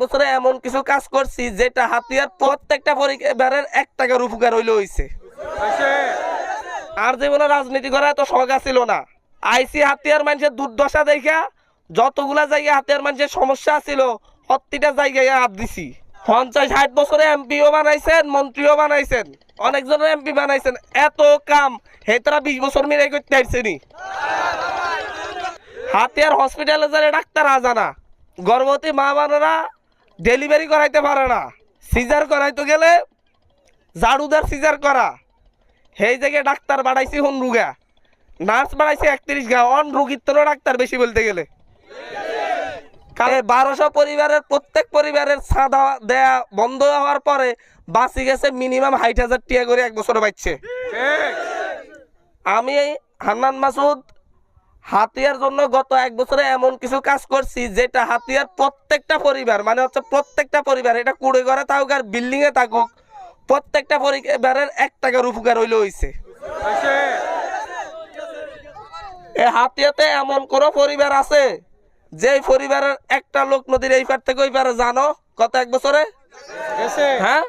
বছরে এমন কিছু কাজ করছি যেটা হাতিয়ার প্রত্যেকটা পরিবারের 1 টাকার উপকার হইছে। আর জীবনে রাজনীতি করা এত শখ ছিল না। আইসি হাতিয়ার মানুষের দুর্দশা দেখা যতগুলা জায়গায় হাতিয়ার মানুষের সমস্যা ছিল প্রত্যেকটা জায়গায় হাত দিছি। 50-60 বছরে এমপিও বানাইছেন, মন্ত্রীও বানাইছেন, অনেকজনের এমপি বানাইছেন। এত কাম হেতারা 20 বছর মিলে করতে পারছেনি। হাতিয়ার হসপিটালে যারা ডাক্তার আজানা, গর্ভবতী মা বোনেরা ডেলিভারি করাইতে পারে না, সিজার করাইতে গেলে ঝাড়ুদার সিজার করা, সেই জায়গায় ডাক্তার বাড়াইছি হন রুগা, নার্স বাড়াইছে 31 গা, অন রুগীর তো ডাক্তার বেশি বলতে গেলে। 1200 পরিবারের প্রত্যেক পরিবারের ছাদা দেয়া বন্ধ হওয়ার পরে বাঁচি গেছে মিনিমাম 60,000 টাকা করে 1 বছরে বাঁচছে। আমি হান্নান মাসুদ হাতিয়ার জন্য গত 1 বছরে এমন কিছু কাজ করছি যেটা হাতিয়ার প্রত্যেকটা পরিবার, মানে হচ্ছে প্রত্যেকটা পরিবার, এটা কুড়ে ঘরে থাকুক আর বিল্ডিং এ থাকুক, প্রত্যেকটা পরিবারের 1 টাকার উপকার হইছে। হাতিয়াতে এমন কোন পরিবার আছে যে পরিবারের একটা লোক নদীর এই পার থেকে ওই পারে জানো গত 1 বছরে? হ্যাঁ,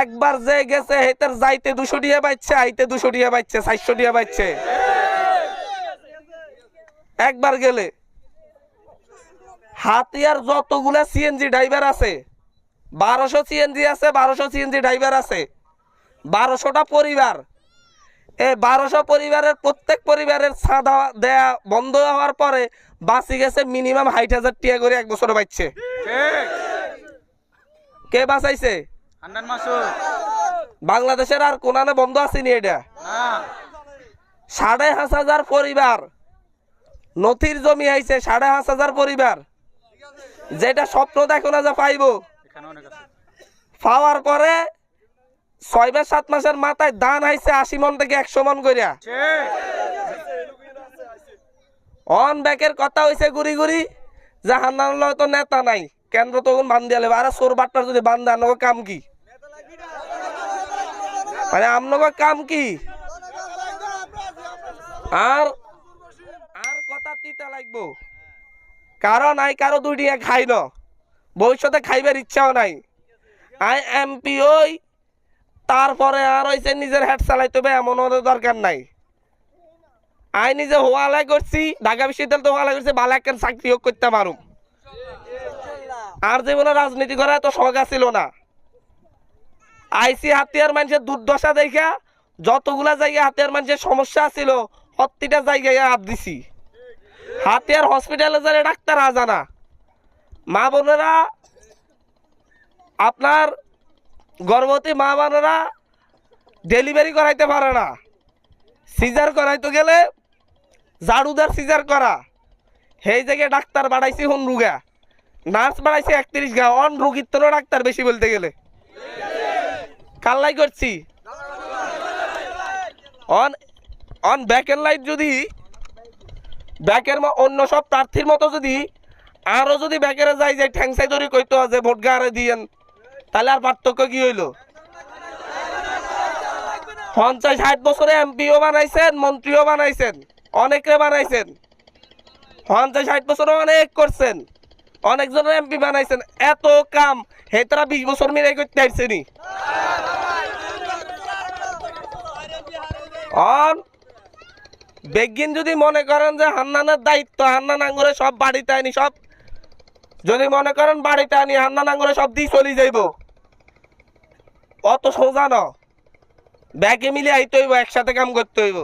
একবার যে গেছে হেতার যাইতে 200 টাকা পাইছে, আইতে 200 টাকা পাইছে, 400 টাকা পাইছে একবার গেলে। হাতিয়ার যতগুলা সিএনজি ড্রাইভার আছে, 1200 সিএনজি আছে, 1200 সিএনজি ড্রাইভার আছে, 1200টা পরিবার। এই 1200 পরিবারের প্রত্যেক পরিবারের ছাদা দেয়া বন্ধ হওয়ার পরে বাঁচি গেছে মিনিমাম 60,000 টাকা করে 1 বছরে বাঁচছে। কে বাঁচাইছে? হান্নান মাসুদ। বাংলাদেশের আর কোনানে বন্ধ আসেনি এটা। 5,500 পরিবার নথির জমি আইছে, 5,500 পরিবার, যেটা স্বপ্ন দেখো না যে পাইব, পাওয়ার পরে 6-7 মাসের মাথায় দান আইছে 80 মন থেকে 100 মন করিয়া। অন ব্যাকের কথা হইছে গুড়ি গুড়ি যে হান্নান তো নেতা নাই, কেন্দ্র তখন বান্ধিয়ালে। আরে সোর বাট্টার যদি বান্ধে আপনাকে কাম কি? মানে আপনাকে কাম কি? আর আর কথা তিতা লাগবো, কারণ আই কারো 2 টাকা খাই না, ভবিষ্যতে খাইবার ইচ্ছাও নাই। আই এমপি ওই তারপরে আর হইছে নিজের হেড চালাইতে হবে এমন দরকার নাই। আই নিজে হওয়ালাই করছি, ঢাকা বিশ্ববিদ্যালয় তো হওয়ালাই করছি, ভালো একটা চাকরি হোক করতে পারুম। আর জীবনে রাজনীতি করা এত শখ ছিল না। আইসি হাতিয়ার মানুষের দুর্দশা দেখা যতগুলা জায়গায় হাতিয়ার মানুষের সমস্যা ছিল প্রত্যেকটা জায়গায় হাত দিছি। হাতিয়ার হসপিটালে যারা ডাক্তার আজানা, মা বোনেরা, আপনার গর্ভবতী মা বোনেরা ডেলিভারি করাইতে পারে না, সিজার করাইতে গেলে ঝাড়ুদার সিজার করা, সেই জায়গায় ডাক্তার বাড়াইছি হন রুগা, নার্স বাড়াইছে 31 গা, অন রুগীর তো ডাক্তার বেশি বলতে গেলে। কাল্লাই করছি অন অন ব্যাকের লাইট, যদি ব্যাকের অন্য সব প্রার্থীর মতো যদি আরো যদি ব্যাকেরে যাই যে ঠ্যাংসাই ধরে কইতো যে ভোট গাড়ে দিয়েন, তাহলে আর পার্থক্য কি হইলো? 50-60 বছরে এমপিও বানাইছেন, মন্ত্রীও বানাইছেন, অনেকে বানাইছেন। 50-60 বছরে অনেক করছেন, অনেকজনের এমপি বানাইছেন। এত কাম হেতারা 20 বছর মিলে করতে পারছেনি। বেগিন যদি মনে করেন যে হান্নানের দায়িত্ব, হান্নান আঙ্গুরে সব বাড়িতে আনি, সব যদি মনে করেন বাড়িতে আনি হান্নান আঙ্গুরে সব দিয়ে চলে যাইব, অত সোজা না। ব্যাগে মিলে আইতে হইব, একসাথে কাম করতে হইব।